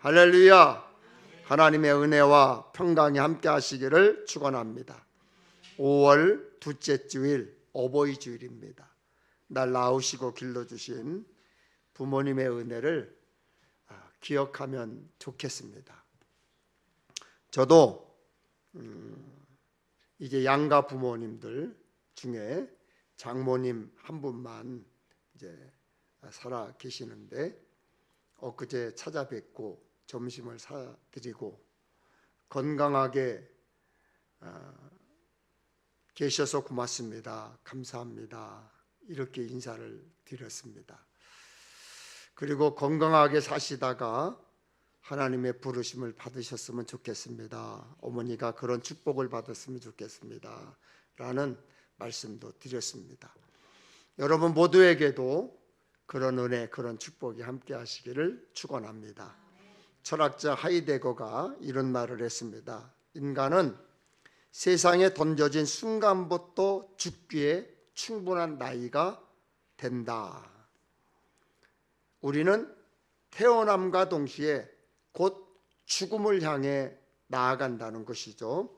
할렐루야. 하나님의 은혜와 평강이 함께 하시기를 축원합니다. 5월 둘째 주일 어버이 주일입니다. 날 낳으시고 길러주신 부모님의 은혜를 기억하면 좋겠습니다. 저도 이제 양가 부모님들 중에 장모님 한 분만 이제 살아 계시는데 엊그제 찾아뵙고 점심을 사드리고 건강하게 계셔서 고맙습니다. 감사합니다. 이렇게 인사를 드렸습니다. 그리고 건강하게 사시다가 하나님의 부르심을 받으셨으면 좋겠습니다. 어머니가 그런 축복을 받았으면 좋겠습니다. 라는 말씀도 드렸습니다. 여러분 모두에게도 그런 은혜, 그런 축복이 함께 하시기를 축원합니다. 철학자 하이데거가 이런 말을 했습니다. 인간은 세상에 던져진 순간부터 죽기에 충분한 나이가 된다. 우리는 태어남과 동시에 곧 죽음을 향해 나아간다는 것이죠.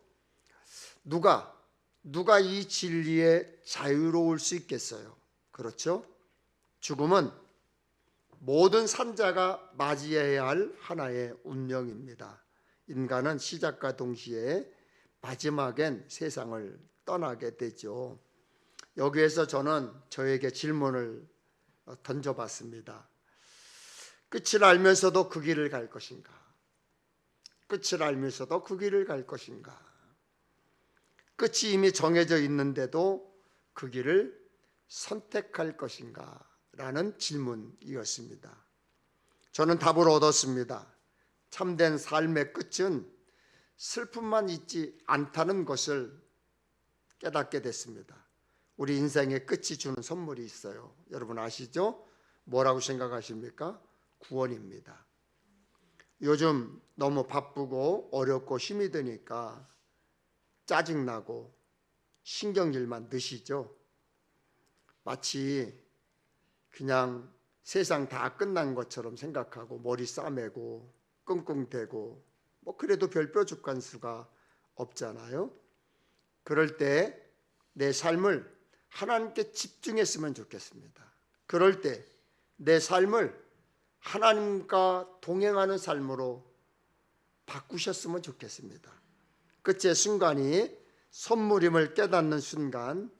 누가 이 진리에 자유로울 수 있겠어요? 그렇죠? 죽음은 모든 산자가 맞이해야 할 하나의 운명입니다. 인간은 시작과 동시에 마지막엔 세상을 떠나게 되죠. 여기에서 저는 저에게 질문을 던져봤습니다. 끝을 알면서도 그 길을 갈 것인가? 끝을 알면서도 그 길을 갈 것인가? 끝이 이미 정해져 있는데도 그 길을 선택할 것인가? 라는 질문이었습니다. 저는 답을 얻었습니다. 참된 삶의 끝은 슬픔만 있지 않다는 것을 깨닫게 됐습니다. 우리 인생의 끝이 주는 선물이 있어요. 여러분 아시죠? 뭐라고 생각하십니까? 구원입니다. 요즘 너무 바쁘고 어렵고 힘이 드니까 짜증나고 신경질만 드시죠? 마치 그냥 세상 다 끝난 것처럼 생각하고 머리 싸매고 끙끙대고 그래도 별 뾰족한 수가 없잖아요. 그럴 때 내 삶을 하나님께 집중했으면 좋겠습니다. 그럴 때 내 삶을 하나님과 동행하는 삶으로 바꾸셨으면 좋겠습니다. 끝의 순간이 선물임을 깨닫는 순간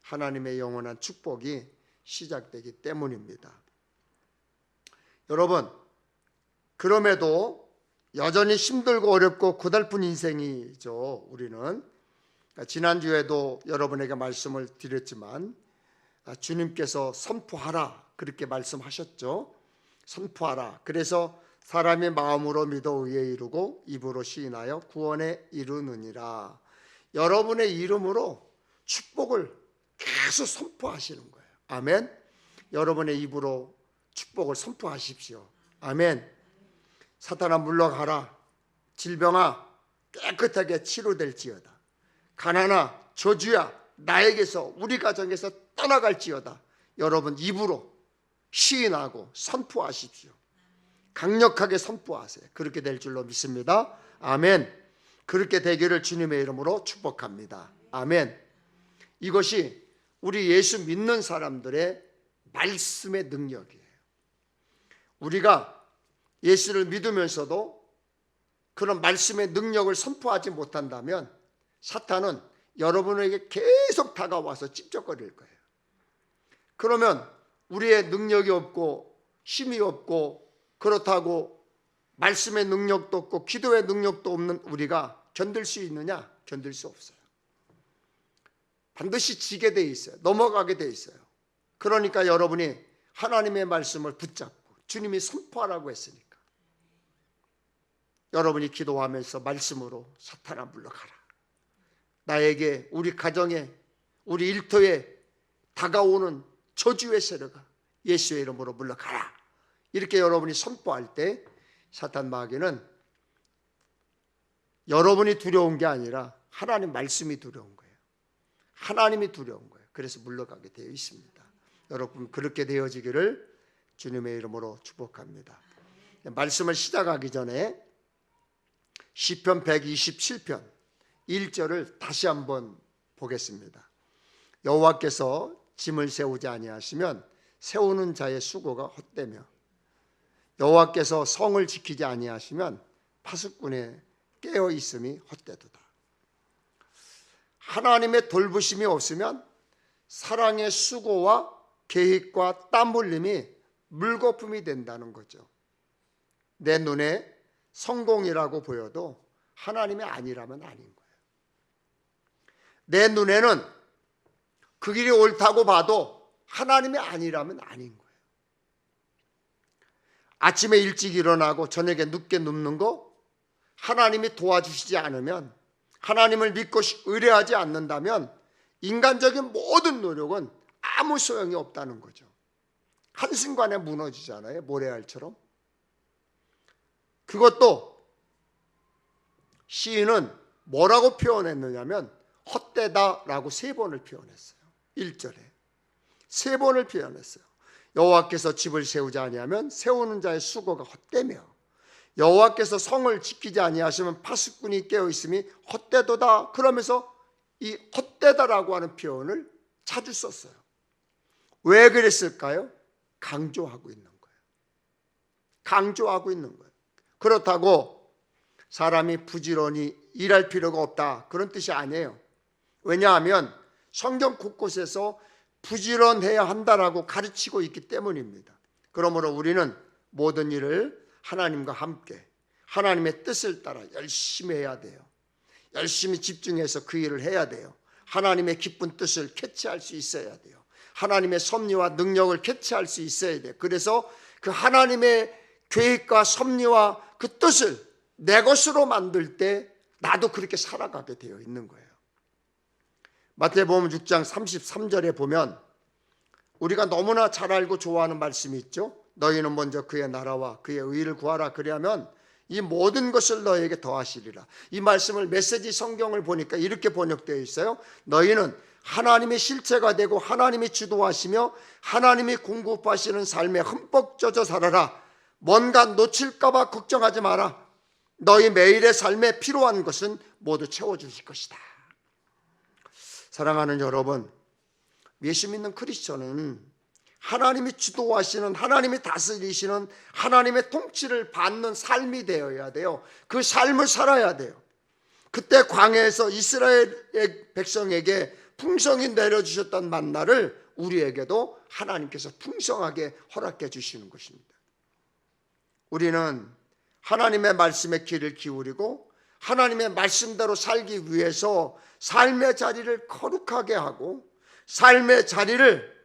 하나님의 영원한 축복이 시작되기 때문입니다. 여러분, 그럼에도 여전히 힘들고 어렵고 고달픈 인생이죠. 우리는 지난주에도 여러분에게 말씀을 드렸지만 주님께서 선포하라 그렇게 말씀하셨죠. 선포하라. 그래서 사람의 마음으로 믿어 의에 이르고 입으로 시인하여 구원에 이르느니라. 여러분의 이름으로 축복을 계속 선포하시는 거예요. 아멘. 여러분의 입으로 축복을 선포하십시오. 아멘. 사탄아 물러가라. 질병아 깨끗하게 치료될지어다. 가난아 저주야 나에게서 우리 가정에서 떠나갈지어다. 여러분 입으로 시인하고 선포하십시오. 강력하게 선포하세요. 그렇게 될 줄로 믿습니다. 아멘. 그렇게 되기를 주님의 이름으로 축복합니다. 아멘. 이것이 우리 예수 믿는 사람들의 말씀의 능력이에요. 우리가 예수를 믿으면서도 그런 말씀의 능력을 선포하지 못한다면 사탄은 여러분에게 계속 다가와서 찝쩍거릴 거예요. 그러면 우리의 능력이 없고 힘이 없고 그렇다고 말씀의 능력도 없고 기도의 능력도 없는 우리가 견딜 수 있느냐? 견딜 수 없어요. 반드시 지게 돼 있어요. 넘어가게 돼 있어요. 그러니까 여러분이 하나님의 말씀을 붙잡고 주님이 선포하라고 했으니까 여러분이 기도하면서 말씀으로 사탄아 물러가라. 나에게 우리 가정에 우리 일터에 다가오는 저주의 세력아 예수의 이름으로 물러가라. 이렇게 여러분이 선포할 때 사탄 마귀는 여러분이 두려운 게 아니라 하나님 말씀이 두려운 거예요. 하나님이 두려운 거예요. 그래서 물러가게 되어 있습니다. 여러분 그렇게 되어지기를 주님의 이름으로 축복합니다. 말씀을 시작하기 전에 시편 127편 1절을 다시 한번 보겠습니다. 여호와께서 짐을 세우지 아니하시면 세우는 자의 수고가 헛되며 여호와께서 성을 지키지 아니하시면 파수꾼의 깨어 있음이 헛되도다. 하나님의 돌보심이 없으면 사랑의 수고와 계획과 땀 흘림이 물거품이 된다는 거죠. 내 눈에 성공이라고 보여도 하나님이 아니라면 아닌 거예요. 내 눈에는 그 길이 옳다고 봐도 하나님이 아니라면 아닌 거예요. 아침에 일찍 일어나고 저녁에 늦게 눕는 거 하나님이 도와주시지 않으면, 하나님을 믿고 의뢰하지 않는다면 인간적인 모든 노력은 아무 소용이 없다는 거죠. 한순간에 무너지잖아요. 모래알처럼. 그것도 시인은 뭐라고 표현했느냐면 헛되다라고 3번을 표현했어요. 1절에 3번을 표현했어요. 여호와께서 집을 세우지 아니하면 세우는 자의 수고가 헛되며 여호와께서 성을 지키지 아니하시면 파수꾼이 깨어있음이 헛되도다. 그러면서 이 헛되다라고 하는 표현을 자주 썼어요. 왜 그랬을까요? 강조하고 있는 거예요. 강조하고 있는 거예요. 그렇다고 사람이 부지런히 일할 필요가 없다, 그런 뜻이 아니에요. 왜냐하면 성경 곳곳에서 부지런해야 한다라고 가르치고 있기 때문입니다. 그러므로 우리는 모든 일을 하나님과 함께 하나님의 뜻을 따라 열심히 해야 돼요. 열심히 집중해서 그 일을 해야 돼요. 하나님의 기쁜 뜻을 캐치할 수 있어야 돼요. 하나님의 섭리와 능력을 캐치할 수 있어야 돼요. 그래서 그 하나님의 계획과 섭리와 그 뜻을 내 것으로 만들 때 나도 그렇게 살아가게 되어 있는 거예요. 마태복음 6장 33절에 보면 우리가 너무나 잘 알고 좋아하는 말씀이 있죠. 너희는 먼저 그의 나라와 그의 의를 구하라. 그리하면 이 모든 것을 너희에게 더하시리라. 이 말씀을 메시지 성경을 보니까 이렇게 번역되어 있어요. 너희는 하나님의 실체가 되고 하나님이 주도하시며 하나님이 공급하시는 삶에 흠뻑 젖어 살아라. 뭔가 놓칠까 봐 걱정하지 마라. 너희 매일의 삶에 필요한 것은 모두 채워주실 것이다. 사랑하는 여러분, 예수 믿는 크리스천은 하나님이 주도하시는, 하나님이 다스리시는 하나님의 통치를 받는 삶이 되어야 돼요. 그 삶을 살아야 돼요. 그때 광야에서 이스라엘 백성에게 풍성히 내려주셨던 만나를 우리에게도 하나님께서 풍성하게 허락해 주시는 것입니다. 우리는 하나님의 말씀에 귀를 기울이고 하나님의 말씀대로 살기 위해서 삶의 자리를 거룩하게 하고 삶의 자리를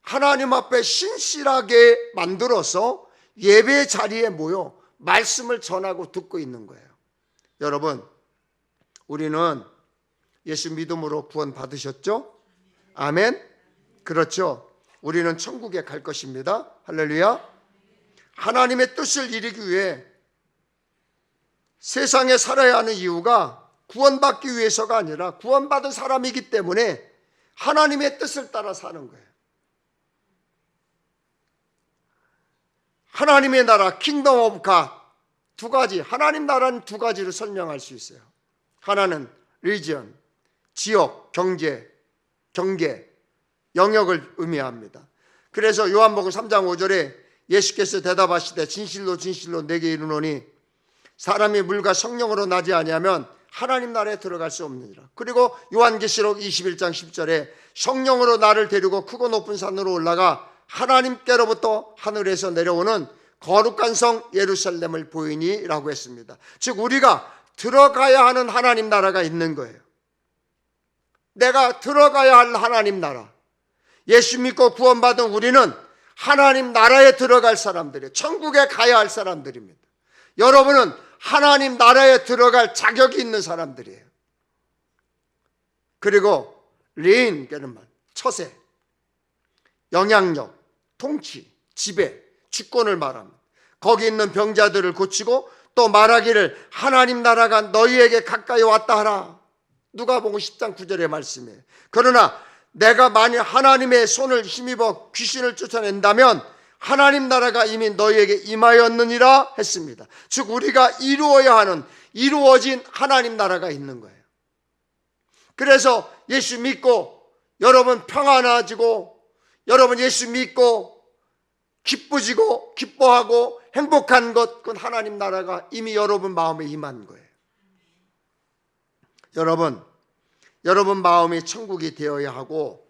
하나님 앞에 신실하게 만들어서 예배 자리에 모여 말씀을 전하고 듣고 있는 거예요. 여러분, 우리는 예수 믿음으로 구원 받으셨죠? 아멘? 그렇죠. 우리는 천국에 갈 것입니다. 할렐루야. 하나님의 뜻을 이루기 위해 세상에 살아야 하는 이유가 구원받기 위해서가 아니라 구원받은 사람이기 때문에 하나님의 뜻을 따라 사는 거예요. 하나님의 나라, 킹덤 오브 갓, 두 가지, 하나님 나라는 두 가지로 설명할 수 있어요. 하나는 리지언, 지역, 경제, 영역을 의미합니다. 그래서 요한복음 3장 5절에 예수께서 대답하시되 진실로 진실로 내게 이르노니 사람이 물과 성령으로 나지 아니하면 하나님 나라에 들어갈 수 없느니라. 그리고 요한계시록 21장 10절에 성령으로 나를 데리고 크고 높은 산으로 올라가 하나님께로부터 하늘에서 내려오는 거룩한 성 예루살렘을 보이니 라고 했습니다. 즉 우리가 들어가야 하는 하나님 나라가 있는 거예요. 내가 들어가야 할 하나님 나라, 예수 믿고 구원받은 우리는 하나님 나라에 들어갈 사람들이에요. 천국에 가야 할 사람들입니다. 여러분은 하나님 나라에 들어갈 자격이 있는 사람들이에요. 그리고 레인, 처세, 영향력, 통치, 지배, 주권을 말합니다. 거기 있는 병자들을 고치고 또 말하기를 하나님 나라가 너희에게 가까이 왔다 하라. 누가복음 10장 9절의 말씀이에요. 그러나 내가 만일 하나님의 손을 힘입어 귀신을 쫓아낸다면 하나님 나라가 이미 너희에게 임하였느니라 했습니다. 즉 우리가 이루어야 하는, 이루어진 하나님 나라가 있는 거예요. 그래서 예수 믿고 여러분 평안해지고, 여러분 예수 믿고 기쁘지고 기뻐하고 행복한 것, 그건 하나님 나라가 이미 여러분 마음에 임한 거예요. 여러분 마음이 천국이 되어야 하고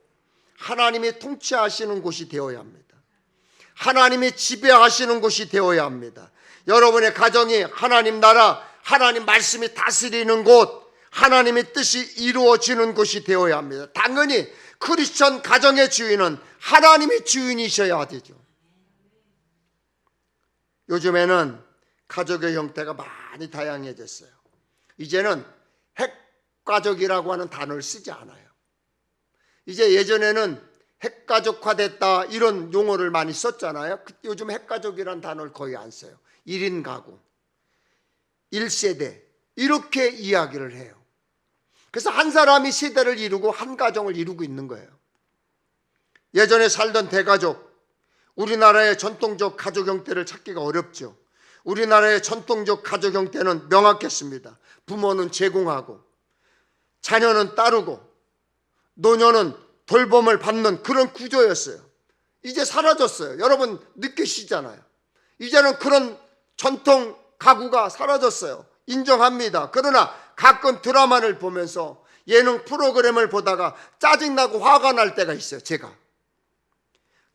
하나님이 통치하시는 곳이 되어야 합니다. 하나님이 지배하시는 곳이 되어야 합니다. 여러분의 가정이 하나님 나라, 하나님 말씀이 다스리는 곳, 하나님의 뜻이 이루어지는 곳이 되어야 합니다. 당연히 크리스천 가정의 주인은 하나님이 주인이셔야 되죠. 요즘에는 가족의 형태가 많이 다양해졌어요. 이제는 핵가족이라고 하는 단어를 쓰지 않아요. 이제 예전에는 핵가족화됐다 이런 용어를 많이 썼잖아요. 요즘 핵가족이라는 단어를 거의 안 써요. 1인 가구, 1세대 이렇게 이야기를 해요. 그래서 한 사람이 세대를 이루고 한 가정을 이루고 있는 거예요. 예전에 살던 대가족, 우리나라의 전통적 가족 형태를 찾기가 어렵죠. 우리나라의 전통적 가족 형태는 명확했습니다. 부모는 제공하고 자녀는 따르고 노녀는 돌봄을 받는 그런 구조였어요. 이제 사라졌어요. 여러분 느끼시잖아요. 이제는 그런 전통 가구가 사라졌어요. 인정합니다. 그러나 가끔 드라마를 보면서 예능 프로그램을 보다가 짜증나고 화가 날 때가 있어요. 제가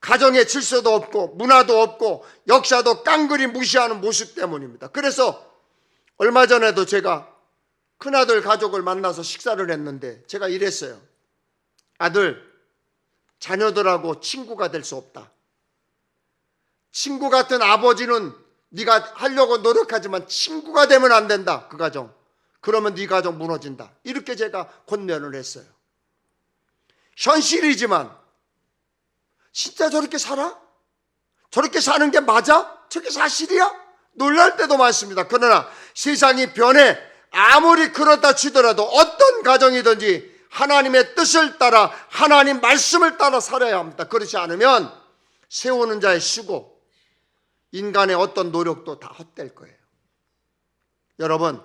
가정의 질서도 없고 문화도 없고 역사도 깡그리 무시하는 모습 때문입니다. 그래서 얼마 전에도 제가 큰아들 가족을 만나서 식사를 했는데 제가 이랬어요. 아들, 자녀들하고 친구가 될 수 없다. 친구 같은 아버지는 네가 하려고 노력하지만 친구가 되면 안 된다. 그 가정. 그러면 네 가정 무너진다. 이렇게 제가 권면을 했어요. 현실이지만 진짜 저렇게 살아? 저렇게 사는 게 맞아? 저게 사실이야? 놀랄 때도 많습니다. 그러나 세상이 변해 아무리 그렇다 치더라도 어떤 가정이든지 하나님의 뜻을 따라 하나님 말씀을 따라 살아야 합니다. 그렇지 않으면 세우는 자의 수고, 인간의 어떤 노력도 다 헛될 거예요. 여러분,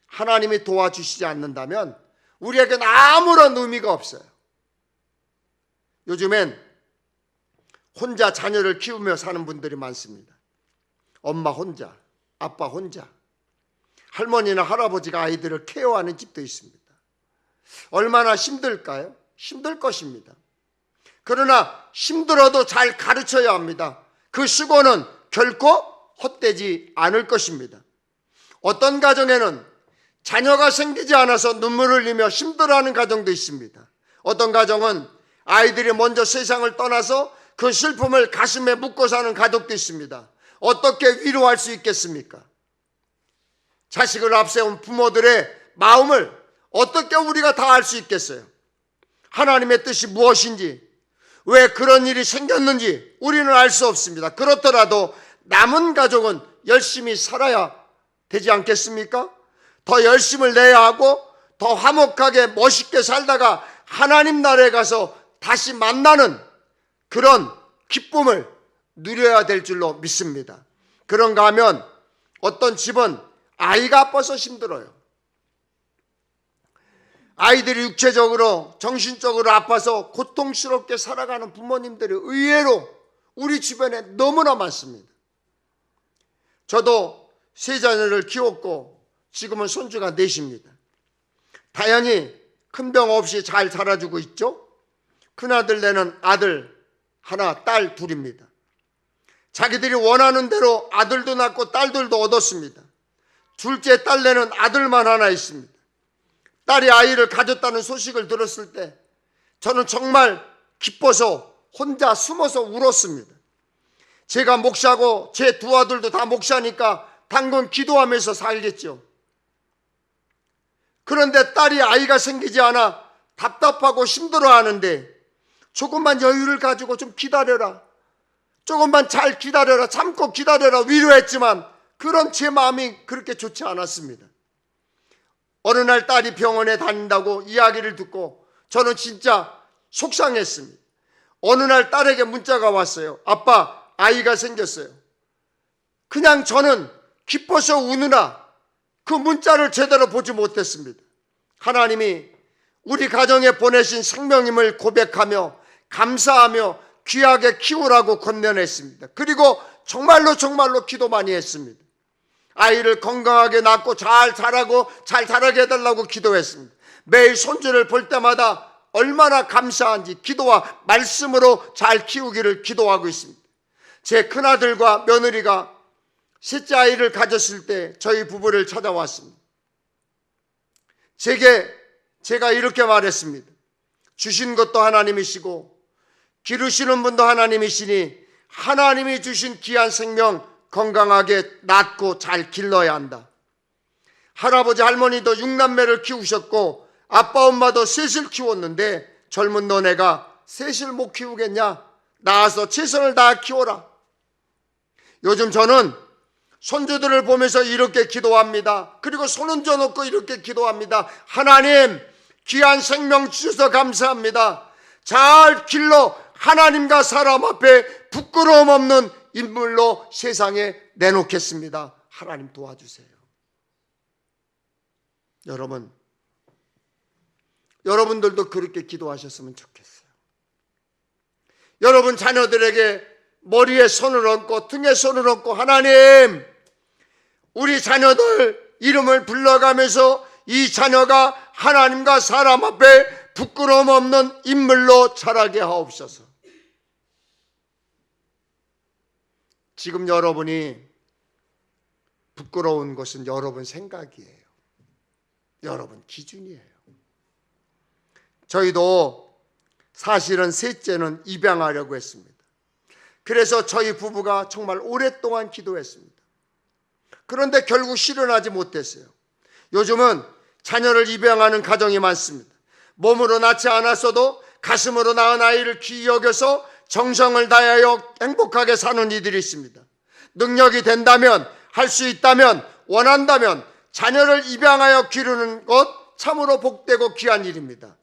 하나님이 도와주시지 않는다면 우리에게는 아무런 의미가 없어요. 요즘엔 혼자 자녀를 키우며 사는 분들이 많습니다. 엄마 혼자, 아빠 혼자, 할머니나 할아버지가 아이들을 케어하는 집도 있습니다. 얼마나 힘들까요? 힘들 것입니다. 그러나 힘들어도 잘 가르쳐야 합니다. 그 수고는 결코 헛되지 않을 것입니다. 어떤 가정에는 자녀가 생기지 않아서 눈물을 흘리며 힘들어하는 가정도 있습니다. 어떤 가정은 아이들이 먼저 세상을 떠나서 그 슬픔을 가슴에 묻고 사는 가족도 있습니다. 어떻게 위로할 수 있겠습니까? 자식을 앞세운 부모들의 마음을 어떻게 우리가 다 알 수 있겠어요? 하나님의 뜻이 무엇인지, 왜 그런 일이 생겼는지 우리는 알 수 없습니다. 그렇더라도 남은 가족은 열심히 살아야 되지 않겠습니까? 더 열심을 내야 하고 더 화목하게 멋있게 살다가 하나님 나라에 가서 다시 만나는 그런 기쁨을 누려야 될 줄로 믿습니다. 그런가 하면 어떤 집은 아이가 아파서 힘들어요. 아이들이 육체적으로 정신적으로 아파서 고통스럽게 살아가는 부모님들이 의외로 우리 주변에 너무나 많습니다. 저도 세 자녀를 키웠고 지금은 손주가 넷입니다. 다행히 큰 병 없이 잘 자라주고 있죠. 큰아들네는 아들 하나, 딸 둘입니다. 자기들이 원하는 대로 아들도 낳고 딸들도 얻었습니다. 둘째 딸네는 아들만 하나 있습니다. 딸이 아이를 가졌다는 소식을 들었을 때 저는 정말 기뻐서 혼자 숨어서 울었습니다. 제가 목사고 제 두 아들도 다 목사니까 당근 기도하면서 살겠죠. 그런데 딸이 아이가 생기지 않아 답답하고 힘들어하는데 조금만 여유를 가지고 좀 기다려라, 조금만 잘 기다려라, 참고 기다려라 위로했지만 그런 제 마음이 그렇게 좋지 않았습니다. 어느 날 딸이 병원에 다닌다고 이야기를 듣고 저는 진짜 속상했습니다. 어느 날 딸에게 문자가 왔어요. 아빠, 아이가 생겼어요. 그냥 저는 기뻐서 우느라 그 문자를 제대로 보지 못했습니다. 하나님이 우리 가정에 보내신 생명임을 고백하며 감사하며 귀하게 키우라고 권면했습니다. 그리고 정말로 기도 많이 했습니다. 아이를 건강하게 낳고 잘 자라게 해달라고 기도했습니다. 매일 손주를 볼 때마다 얼마나 감사한지 기도와 말씀으로 잘 키우기를 기도하고 있습니다. 제 큰아들과 며느리가 셋째 아이를 가졌을 때 저희 부부를 찾아왔습니다. 제가 이렇게 말했습니다. 주신 것도 하나님이시고 기르시는 분도 하나님이시니 하나님이 주신 귀한 생명 건강하게 낳고 잘 길러야 한다. 할아버지 할머니도 6남매를 키우셨고 아빠 엄마도 셋을 키웠는데 젊은 너네가 셋을 못 키우겠냐? 나와서 최선을 다해 키워라. 요즘 저는 손주들을 보면서 이렇게 기도합니다. 그리고 손 얹어놓고 이렇게 기도합니다. 하나님, 귀한 생명 주셔서 감사합니다. 잘 길러 하나님과 사람 앞에 부끄러움 없는 인물로 세상에 내놓겠습니다. 하나님 도와주세요. 여러분들도 그렇게 기도하셨으면 좋겠어요. 여러분 자녀들에게 머리에 손을 얹고 등에 손을 얹고 하나님, 우리 자녀들 이름을 불러가면서 이 자녀가 하나님과 사람 앞에 부끄러움 없는 인물로 자라게 하옵소서. 지금 여러분이 부끄러운 것은 여러분 생각이에요. 여러분 기준이에요. 저희도 사실은 셋째는 입양하려고 했습니다. 그래서 저희 부부가 정말 오랫동안 기도했습니다. 그런데 결국 실현하지 못했어요. 요즘은 자녀를 입양하는 가정이 많습니다. 몸으로 낳지 않았어도 가슴으로 낳은 아이를 귀히 여겨서 정성을 다하여 행복하게 사는 이들이 있습니다. 능력이 된다면, 할 수 있다면, 원한다면 자녀를 입양하여 기르는 것 참으로 복되고 귀한 일입니다.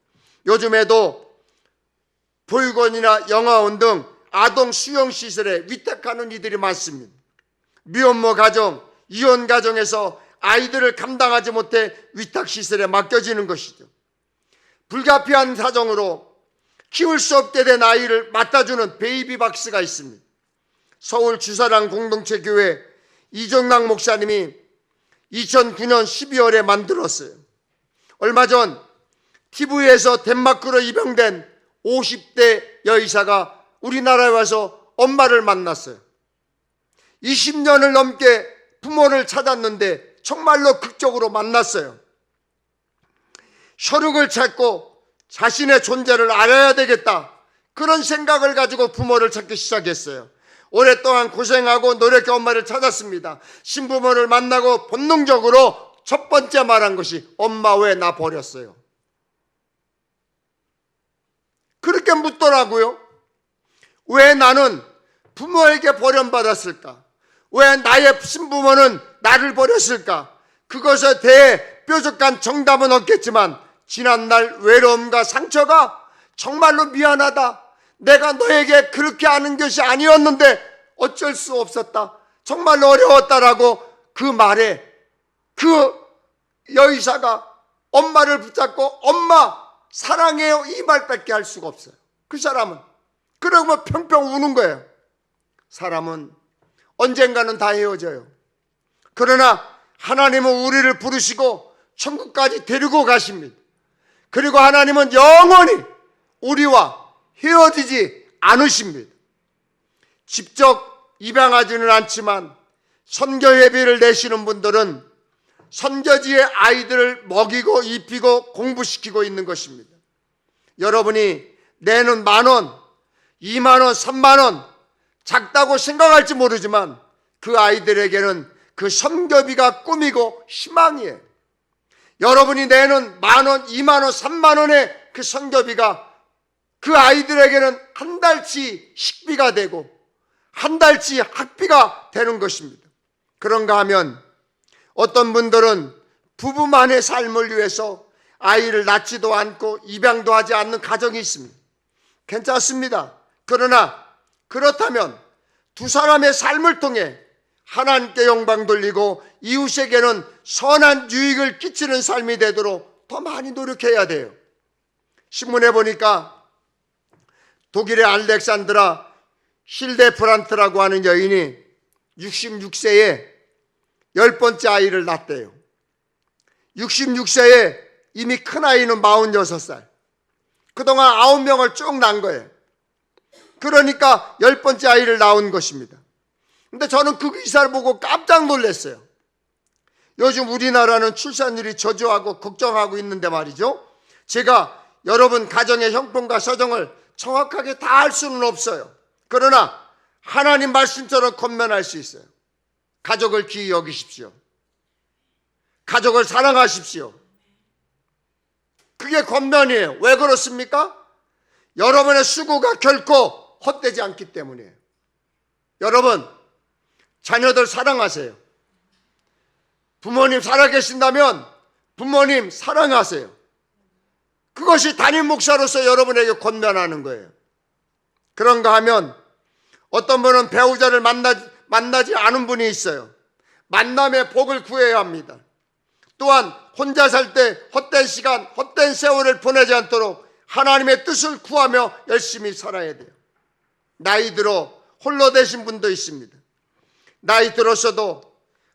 요즘에도 보육원이나 영아원 등 아동 수용시설에 위탁하는 이들이 많습니다. 미혼모 가정, 이혼 가정에서 아이들을 감당하지 못해 위탁시설에 맡겨지는 것이죠. 불가피한 사정으로 키울 수 없게 된 아이를 맡아주는 베이비박스가 있습니다. 서울 주사랑 공동체 교회 이정락 목사님이 2009년 12월에 만들었어요. 얼마 전 TV에서 덴마크로 입양된 50대 여의사가 우리나라에 와서 엄마를 만났어요. 20년을 넘게 부모를 찾았는데 정말로 극적으로 만났어요. 혈육을 찾고 자신의 존재를 알아야 되겠다, 그런 생각을 가지고 부모를 찾기 시작했어요. 오랫동안 고생하고 노력해 엄마를 찾았습니다. 신부모를 만나고 본능적으로 첫 번째 말한 것이 엄마 왜 나 버렸어요? 그렇게 묻더라고요. 왜 나는 부모에게 버림받았을까? 왜 나의 신부모는 나를 버렸을까? 그것에 대해 뾰족한 정답은 없겠지만 지난날 외로움과 상처가 정말로 미안하다, 내가 너에게 그렇게 하는 것이 아니었는데 어쩔 수 없었다, 정말로 어려웠다라고 그 말에 그 여의사가 엄마를 붙잡고 엄마 사랑해요 이 말밖에 할 수가 없어요. 그 사람은 그러고 평평 우는 거예요. 사람은 언젠가는 다 헤어져요. 그러나 하나님은 우리를 부르시고 천국까지 데리고 가십니다. 그리고 하나님은 영원히 우리와 헤어지지 않으십니다. 직접 입양하지는 않지만 선교 예비를 내시는 분들은 선교지의 아이들을 먹이고 입히고 공부시키고 있는 것입니다. 여러분이 내는 10,000원, 20,000원, 30,000원 작다고 생각할지 모르지만 그 아이들에게는 그 선교비가 꿈이고 희망이에요. 여러분이 내는 10,000원, 20,000원, 30,000원의 그 선교비가 그 아이들에게는 한 달치 식비가 되고 한 달치 학비가 되는 것입니다. 그런가 하면 어떤 분들은 부부만의 삶을 위해서 아이를 낳지도 않고 입양도 하지 않는 가정이 있습니다. 괜찮습니다. 그러나 그렇다면 두 사람의 삶을 통해 하나님께 영광 돌리고 이웃에게는 선한 유익을 끼치는 삶이 되도록 더 많이 노력해야 돼요. 신문에 보니까 독일의 알렉산드라 힐데프란트라고 하는 여인이 66세에 10번째 아이를 낳았대요. 66세에 이미 큰아이는 46살. 그동안 9명을 쭉 낳은 거예요. 그러니까 10번째 아이를 낳은 것입니다. 근데 저는 그 기사를 보고 깜짝 놀랐어요. 요즘 우리나라는 출산율이 저조하고 걱정하고 있는데 말이죠. 제가 여러분 가정의 형편과 사정을 정확하게 다 알 수는 없어요. 그러나 하나님 말씀처럼 권면할 수 있어요. 가족을 귀히 여기십시오. 가족을 사랑하십시오. 그게 권면이에요. 왜 그렇습니까? 여러분의 수고가 결코 헛되지 않기 때문이에요. 여러분, 자녀들 사랑하세요. 부모님 살아계신다면 부모님 사랑하세요. 그것이 담임 목사로서 여러분에게 권면하는 거예요. 그런가 하면 어떤 분은 배우자를 만나지 않은 분이 있어요. 만남의 복을 구해야 합니다. 또한 혼자 살 때 헛된 시간, 헛된 세월을 보내지 않도록 하나님의 뜻을 구하며 열심히 살아야 돼요. 나이 들어 홀로 되신 분도 있습니다. 나이 들었어도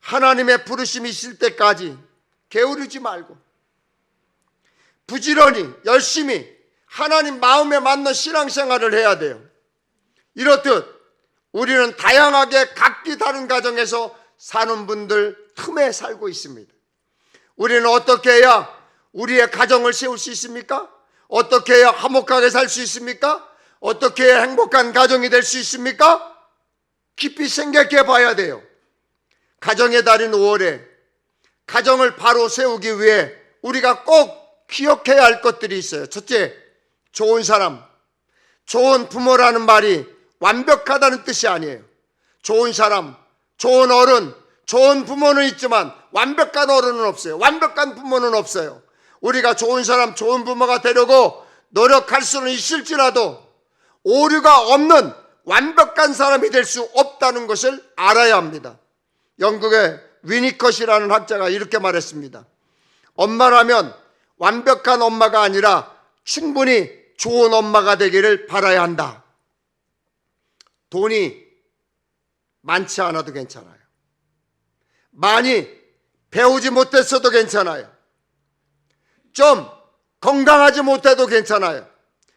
하나님의 부르심이 있을 때까지 게으르지 말고 부지런히 열심히 하나님 마음에 맞는 신앙생활을 해야 돼요. 이렇듯 우리는 다양하게 각기 다른 가정에서 사는 분들 틈에 살고 있습니다. 우리는 어떻게 해야 우리의 가정을 세울 수 있습니까? 어떻게 해야 화목하게 살 수 있습니까? 어떻게 해야 행복한 가정이 될 수 있습니까? 깊이 생각해 봐야 돼요. 가정의 달인 5월에 가정을 바로 세우기 위해 우리가 꼭 기억해야 할 것들이 있어요. 첫째, 좋은 사람, 좋은 부모라는 말이 완벽하다는 뜻이 아니에요. 좋은 사람, 좋은 어른, 좋은 부모는 있지만 완벽한 어른은 없어요. 완벽한 부모는 없어요. 우리가 좋은 사람, 좋은 부모가 되려고 노력할 수는 있을지라도 오류가 없는 완벽한 사람이 될 수 없다는 것을 알아야 합니다. 영국의 위니컷이라는 학자가 이렇게 말했습니다. 엄마라면 완벽한 엄마가 아니라 충분히 좋은 엄마가 되기를 바라야 한다. 돈이 많지 않아도 괜찮아요. 많이 배우지 못했어도 괜찮아요. 좀 건강하지 못해도 괜찮아요.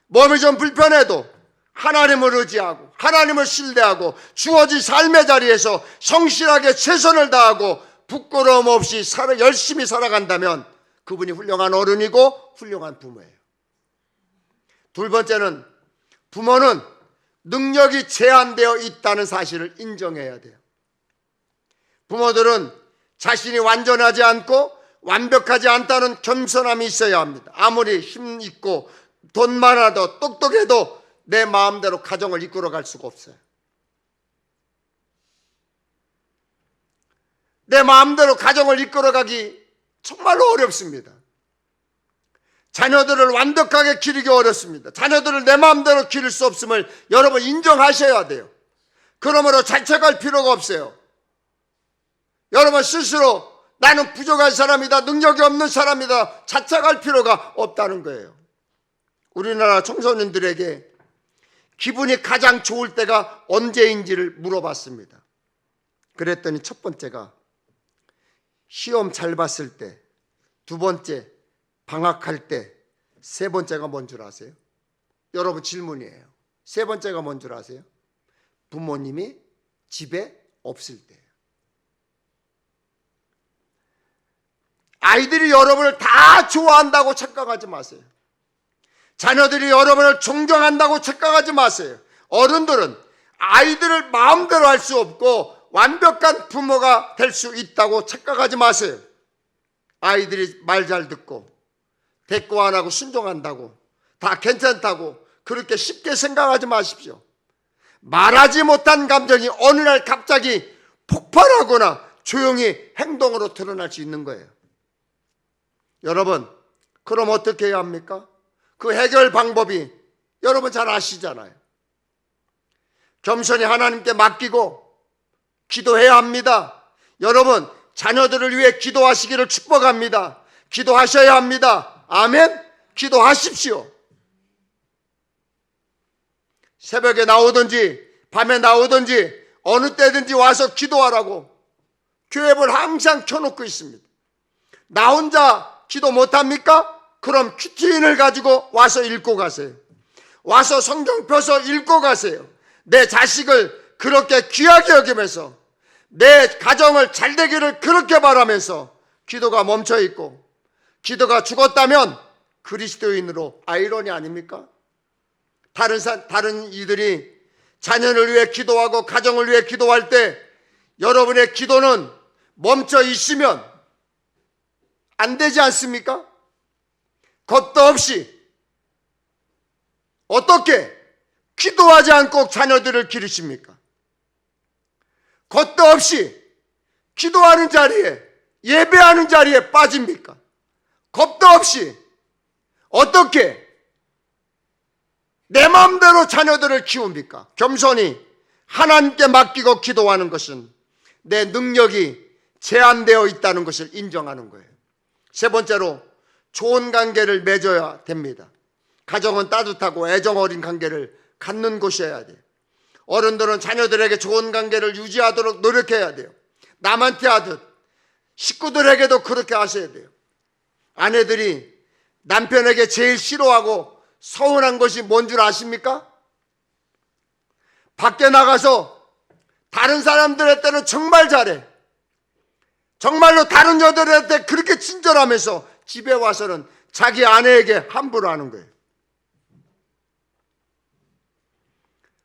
몸이 좀 불편해도 하나님을 의지하고 하나님을 신뢰하고 주어진 삶의 자리에서 성실하게 최선을 다하고 부끄러움 없이 열심히 살아간다면 그분이 훌륭한 어른이고 훌륭한 부모예요. 두 번째는 부모는 능력이 제한되어 있다는 사실을 인정해야 돼요. 부모들은 자신이 완전하지 않고 완벽하지 않다는 겸손함이 있어야 합니다. 아무리 힘 있고 돈 많아도 똑똑해도 내 마음대로 가정을 이끌어갈 수가 없어요. 내 마음대로 가정을 이끌어가기 정말로 어렵습니다. 자녀들을 완벽하게 기르기 어렵습니다. 자녀들을 내 마음대로 기를 수 없음을 여러분 인정하셔야 돼요. 그러므로 자책할 필요가 없어요. 여러분 스스로 나는 부족한 사람이다, 능력이 없는 사람이다 자책할 필요가 없다는 거예요. 우리나라 청소년들에게 기분이 가장 좋을 때가 언제인지를 물어봤습니다. 그랬더니 첫 번째가 시험 잘 봤을 때, 두 번째 방학할 때, 세 번째가 뭔 줄 아세요? 여러분 질문이에요. 세 번째가 뭔 줄 아세요? 부모님이 집에 없을 때예요. 아이들이 여러분을 다 좋아한다고 착각하지 마세요. 자녀들이 여러분을 존경한다고 착각하지 마세요. 어른들은 아이들을 마음대로 할 수 없고 완벽한 부모가 될 수 있다고 착각하지 마세요. 아이들이 말 잘 듣고 대꾸 안 하고 순종한다고 다 괜찮다고 그렇게 쉽게 생각하지 마십시오. 말하지 못한 감정이 어느 날 갑자기 폭발하거나 조용히 행동으로 드러날 수 있는 거예요. 여러분, 그럼 어떻게 해야 합니까? 그 해결 방법이 여러분 잘 아시잖아요. 겸손히 하나님께 맡기고 기도해야 합니다. 여러분, 자녀들을 위해 기도하시기를 축복합니다. 기도하셔야 합니다. 아멘. 기도하십시오. 새벽에 나오든지 밤에 나오든지 어느 때든지 와서 기도하라고 교회를 항상 켜놓고 있습니다. 나 혼자 기도 못합니까? 그럼 큐티인을 가지고 와서 읽고 가세요. 와서 성경 펴서 읽고 가세요. 내 자식을 그렇게 귀하게 여기면서 내 가정을 잘되기를 그렇게 바라면서 기도가 멈춰있고 기도가 죽었다면 그리스도인으로 아이러니 아닙니까? 다른 이들이 자녀를 위해 기도하고 가정을 위해 기도할 때 여러분의 기도는 멈춰 있으면 안 되지 않습니까? 겁도 없이 어떻게 기도하지 않고 자녀들을 기르십니까? 겁도 없이 기도하는 자리에 예배하는 자리에 빠집니까? 겁도 없이 어떻게 내 마음대로 자녀들을 키웁니까? 겸손히 하나님께 맡기고 기도하는 것은 내 능력이 제한되어 있다는 것을 인정하는 거예요. 세 번째로 좋은 관계를 맺어야 됩니다. 가정은 따뜻하고 애정 어린 관계를 갖는 곳이어야 돼요. 어른들은 자녀들에게 좋은 관계를 유지하도록 노력해야 돼요. 남한테 하듯 식구들에게도 그렇게 하셔야 돼요. 아내들이 남편에게 제일 싫어하고 서운한 것이 뭔 줄 아십니까? 밖에 나가서 다른 사람들한테는 정말 잘해. 정말로 다른 여자들한테 그렇게 친절하면서 집에 와서는 자기 아내에게 함부로 하는 거예요.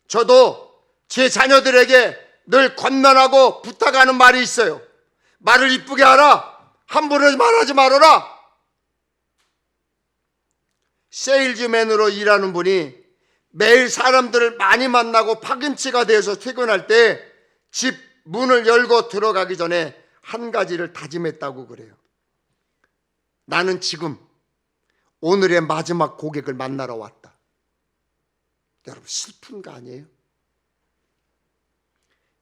저도 제 자녀들에게 늘 권면하고 부탁하는 말이 있어요. 말을 이쁘게 하라. 함부로 말하지 말아라. 세일즈맨으로 일하는 분이 매일 사람들을 많이 만나고 파김치가 되어서 퇴근할 때 집 문을 열고 들어가기 전에 한 가지를 다짐했다고 그래요. 나는 지금 오늘의 마지막 고객을 만나러 왔다. 여러분, 슬픈 거 아니에요?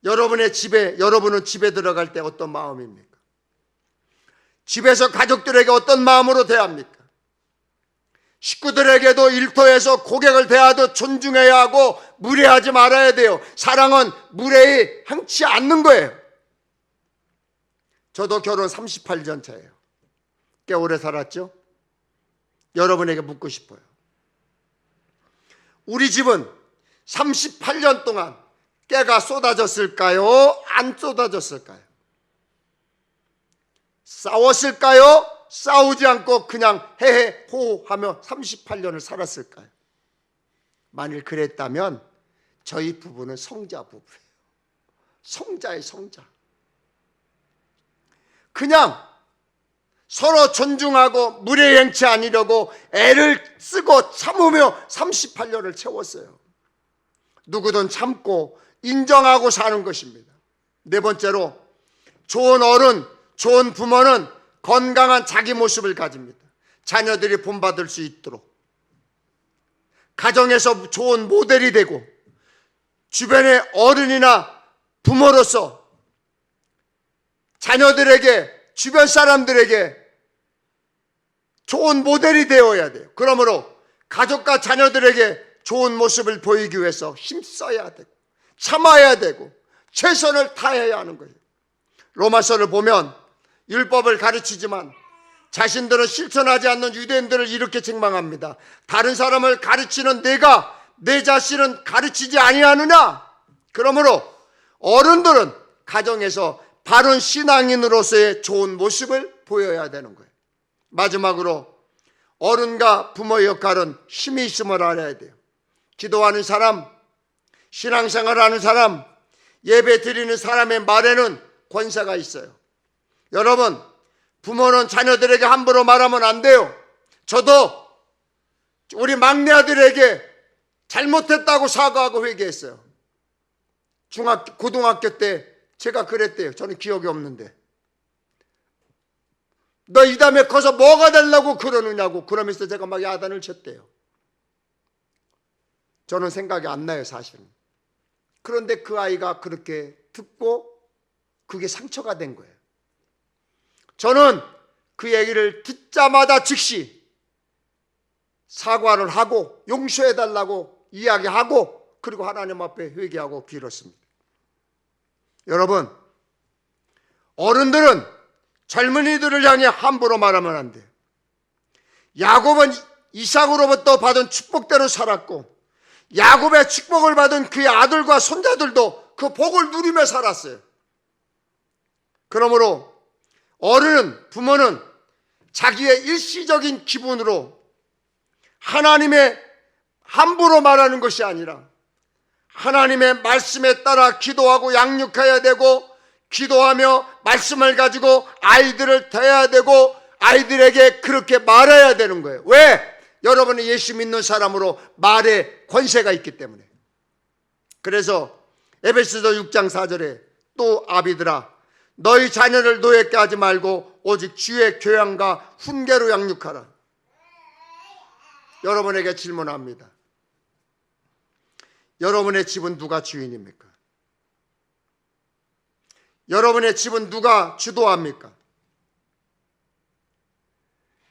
여러분은 집에 들어갈 때 어떤 마음입니까? 집에서 가족들에게 어떤 마음으로 대합니까? 식구들에게도 일터에서 고객을 대하듯 존중해야 하고 무례하지 말아야 돼요. 사랑은 무례히 행치 않는 거예요. 저도 결혼 38년 차예요. 꽤 오래 살았죠? 여러분에게 묻고 싶어요. 우리 집은 38년 동안 깨가 쏟아졌을까요? 안 쏟아졌을까요? 싸웠을까요? 싸우지 않고 그냥 헤헤 호호하며 38년을 살았을까요? 만일 그랬다면 저희 부부는 성자 부부예요. 성자의 성자. 그냥 서로 존중하고 무례 행치 아니려고 애를 쓰고 참으며 38년을 채웠어요. 누구든 참고 인정하고 사는 것입니다. 네 번째로, 좋은 어른, 좋은 부모는 건강한 자기 모습을 가집니다. 자녀들이 본받을 수 있도록 가정에서 좋은 모델이 되고 주변의 어른이나 부모로서 자녀들에게, 주변 사람들에게 좋은 모델이 되어야 돼요. 그러므로 가족과 자녀들에게 좋은 모습을 보이기 위해서 힘써야 되고 참아야 되고 최선을 다해야 하는 거예요. 로마서를 보면 율법을 가르치지만 자신들은 실천하지 않는 유대인들을 이렇게 책망합니다. 다른 사람을 가르치는 내가 내 자신은 가르치지 아니하느냐? 그러므로 어른들은 가정에서 바른 신앙인으로서의 좋은 모습을 보여야 되는 거예요. 마지막으로, 어른과 부모의 역할은 힘이 있음을 알아야 돼요. 기도하는 사람, 신앙생활하는 사람, 예배 드리는 사람의 말에는 권세가 있어요. 여러분, 부모는 자녀들에게 함부로 말하면 안 돼요. 저도 우리 막내 아들에게 잘못했다고 사과하고 회개했어요. 고등학교 때 제가 그랬대요. 저는 기억이 없는데. 너 이 다음에 커서 뭐가 되려고 그러느냐고 그러면서 제가 막 야단을 쳤대요. 저는 생각이 안 나요, 사실은. 그런데 그 아이가 그렇게 듣고 그게 상처가 된 거예요. 저는 그 얘기를 듣자마자 즉시 사과를 하고 용서해달라고 이야기하고 그리고 하나님 앞에 회개하고 빌었습니다. 여러분, 어른들은 젊은이들을 향해 함부로 말하면 안 돼요. 야곱은 이삭으로부터 받은 축복대로 살았고 야곱의 축복을 받은 그의 아들과 손자들도 그 복을 누리며 살았어요. 그러므로 어른은, 부모는 자기의 일시적인 기분으로 하나님의 함부로 말하는 것이 아니라 하나님의 말씀에 따라 기도하고 양육해야 되고 기도하며 말씀을 가지고 아이들을 대해야 되고 아이들에게 그렇게 말해야 되는 거예요. 왜? 여러분은 예수 믿는 사람으로 말에 권세가 있기 때문에. 그래서 에베소서 6장 4절에 또 아비들아 너희 자녀를 노예케 하지 말고 오직 주의 교양과 훈계로 양육하라. 여러분에게 질문합니다. 여러분의 집은 누가 주인입니까? 여러분의 집은 누가 주도합니까?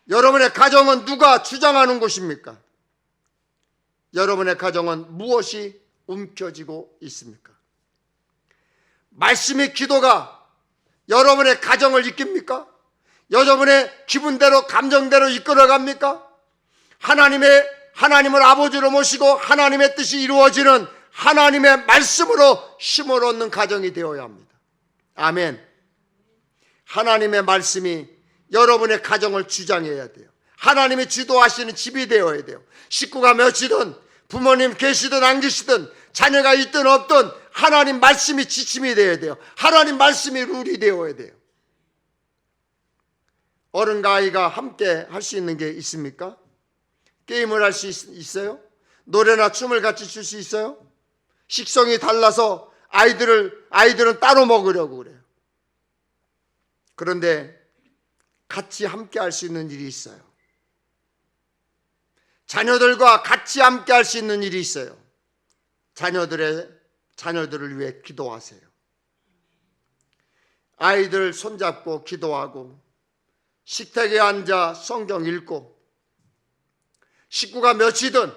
여러분의 가정은 누가 주장하는 곳입니까? 여러분의 가정은 무엇이 움켜쥐고 있습니까? 말씀의 기도가 여러분의 가정을 이깁니까? 여러분의 기분대로 감정대로 이끌어갑니까? 하나님을 아버지로 모시고 하나님의 뜻이 이루어지는 하나님의 말씀으로 힘을 얻는 가정이 되어야 합니다. 아멘. 하나님의 말씀이 여러분의 가정을 주장해야 돼요. 하나님이 주도하시는 집이 되어야 돼요. 식구가 몇이든 부모님 계시든 안 계시든 자녀가 있든 없든 하나님 말씀이 지침이 되어야 돼요. 하나님 말씀이 룰이 되어야 돼요. 어른과 아이가 함께 할 수 있는 게 있습니까? 게임을 할 수 있어요? 노래나 춤을 같이 출 수 있어요? 식성이 달라서 아이들은 따로 먹으려고 그래요. 그런데 같이 함께 할 수 있는 일이 있어요. 자녀들과 같이 함께 할 수 있는 일이 있어요. 자녀들을 위해 기도하세요. 아이들 손잡고 기도하고 식탁에 앉아 성경 읽고 식구가 몇이든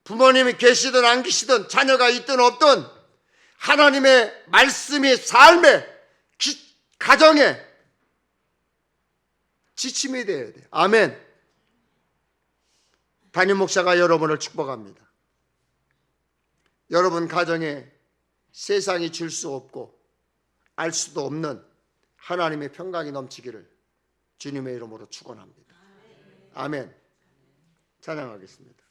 부모님이 계시든 안 계시든 자녀가 있든 없든 하나님의 말씀이 삶의 가정에 지침이 되어야 돼요. 아멘. 담임 목사가 여러분을 축복합니다. 여러분 가정에 세상이 줄 수 없고 알 수도 없는 하나님의 평강이 넘치기를 주님의 이름으로 축원합니다. 아멘. 찬양하겠습니다.